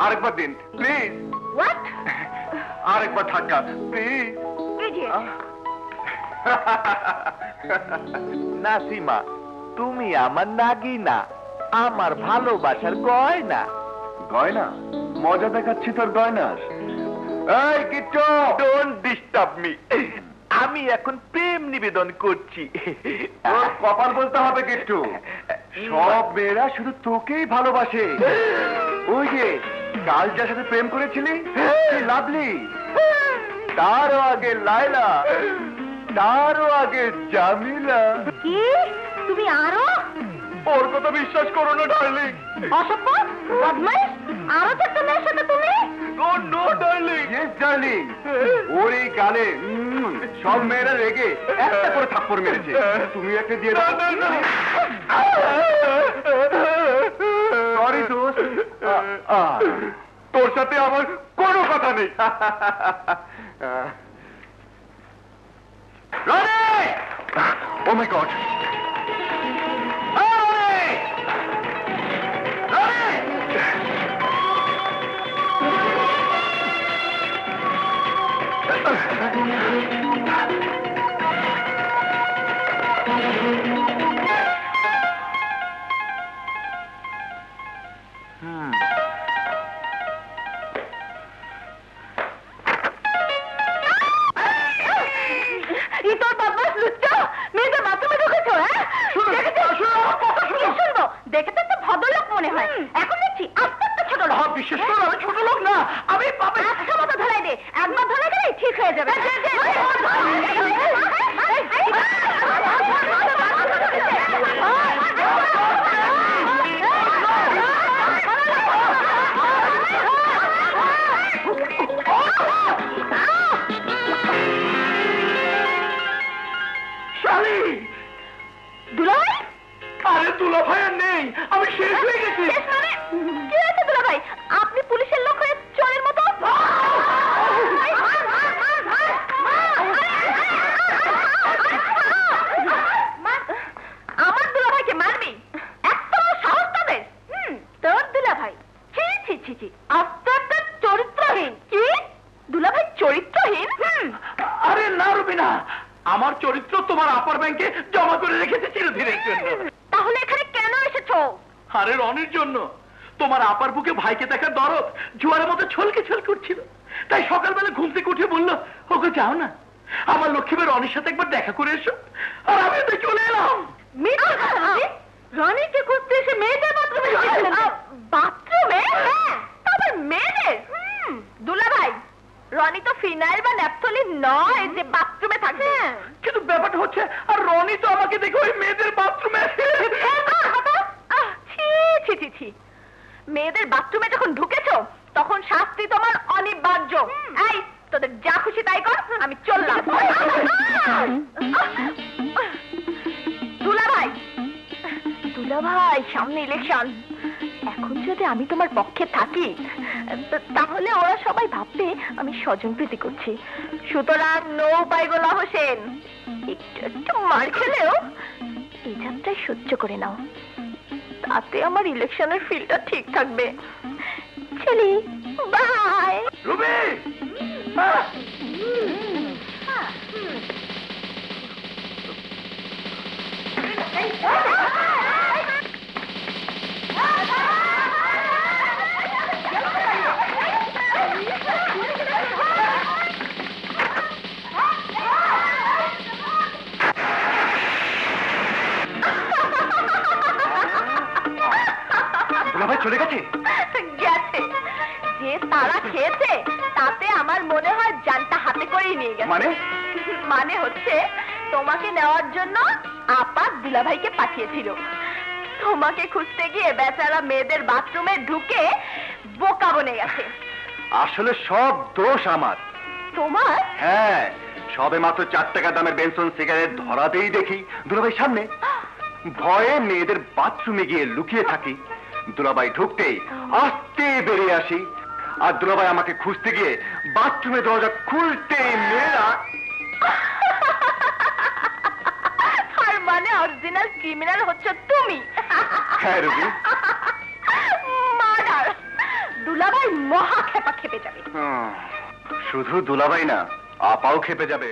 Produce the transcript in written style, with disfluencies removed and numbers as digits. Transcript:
আরেকবার দিন please. What? আরেকবার ধাক্কা প্লিজ। নাসিমা, তুমি আমার নাগিনা, আমার ভালোবাসার গয়না। গয়না? মজা দেখাচ্ছি তোর গয়নার। এই কিচ্ছু, ডোন্ট ডিস্টার্ব মি। আমি এখন প্রেম নিবেদন করছি। তোর কপাল বলতে হবে কিচ্ছু। সব মেয়েরা শুধু তোকেই ভালোবাসে। ওই যে কাল যার সাথে প্রেম করেছিলি, লাভলি, তারও আগে লায়লা, তারও আগে জামিলা। কি? তুমি আরো? ওর কথা বিশ্বাস করো না ডার্লিং। অসভ্য, বদমাইশ, আরো চারটা মেয়ের সাথে তুমি? Oh no darling. Yes darling. ওর এই গালে সব মেয়েরা রেগে একটা করে থাপ্পড় মেরেছে। তুমি একটা দিয়ে দাও। সরি দোস্ত, তোর সাথে আমার কোনো কথা নেই। রনি! ও মাই গড! দেখে তো একটা ভদ্রলোক মনে হয়, এখন দেখছি আস্তে আস্তে ছোট লোক। বিশেষ করে আমি ছোট লোক না, আমি পাবে। একটা মতো ধরাই দে, একবার ধরে গেলেই ঠিক হয়ে যাবে। শালি! দুলাভাই? আরে দুলাভাই আর নেই, আমি শেষ হয়ে গেছি। শেষ মানে? কি হয়েছে দুলাভাই? আপনি পুলিশের লোক হয়ে চোরের মতো? আমার দুলাভাইকে মারবি? এত সাহস তাদের? তোর দুলাভাই? ছি ছি ছি ছি, আস্তে আস্তে চরিত্রহীন। কি? দুলাভাই চরিত্রহীন? আরে না রুবিনা, আমার চরিত্র তোমার আপার ব্যাংকে জমা করে রেখেছে চিরদিনের জন্য। তাহলে এখানে কেন এসেছো? আরে রনির জন্য। তোমার আপার বুকে ভাইকে দেখার দরদ জোয়ারের মতো ছলকে ছল করছিল, তাই সকালবেলা ঘুম থেকে উঠে বললো, ওকে যাও না, আমার লক্ষ্মীবার রনির সাথে একবার দেখা করে এসো। আর আমি তো চলে এলাম। রনিকে খুঁজতে এসে মেয়েদের বাথরুমে ঢুকেছিলেন? বাথরুমে? তবে মেয়েদের? দুলাভাই, রনি তো ফিনাইল বা ন্যাপথলিন নয় যে বাথরুমে থাকবে। কিন্তু ব্যাপারটা হচ্ছে, আর রনি তো আমাকে দেখে ওই মেয়েদের বাথরুমে। ছি ছি ছি, মেয়েদের বাথরুমে যখন ঢুকেছো তখন শাস্তি তোমার অনিবার্য। এই, তোদের যা খুশি তাই কর, আমি চললাম। দুলাভাই, দুলাভাই, সামনে ইলেকশন। এখন যদি আমি তোমার পক্ষে থাকি তাহলে ওরা সবাই ভাববে আমি স্বজনপ্রীতি করছি। সুতরাং নো পাইগোলা হোসেন, একটু একটু মার খেলেও এই যাত্রায় সহ্য করে নাও, তাতে আমার ইলেকশনের ফিলটা ঠিক থাকবে। চলি, বাই। রুবি! দুলাভাই চলে গেছে? গেছে। যে তারা খেয়েছে তাতে আমার মনে হয় জানটা হাতে করেই নিয়ে গেছে। মানে? মানে হচ্ছে তোমাকে নেওয়ার জন্য আপা দুলাভাইকে পাঠিয়েছিল। তোমাকে খুঁজতে গিয়ে বেচারা মেয়েদের বাথরুমে ঢুকে বোকা বনে গেছে। আসলে সব দোষ আমার। তোমার? হ্যাঁ, সবে মাত্র 4 টাকা দামের বেনসন সিগারেট ধরাতেই দেখি দুলাভাই সামনে। ভয়ে মেয়েদের বাথরুমে গিয়ে লুকিয়ে থাকি। দুলাভাই ঢুকতেই আস্তে বেরিয়ে আসি, আর দুলাভাই আমাকে খুঁজতে গিয়ে বাথরুমে দরজা খুলতেই মেয়েরা। তার মানে অরিজিনাল ক্রিমিনাল হচ্ছে তুমি? হ্যাঁ রবি। মার্ডার। দুলা দুলাভাই মহা খেপা খেপে যাবে। শুধু দুলাভাই না, আপাও খেপে যাবে।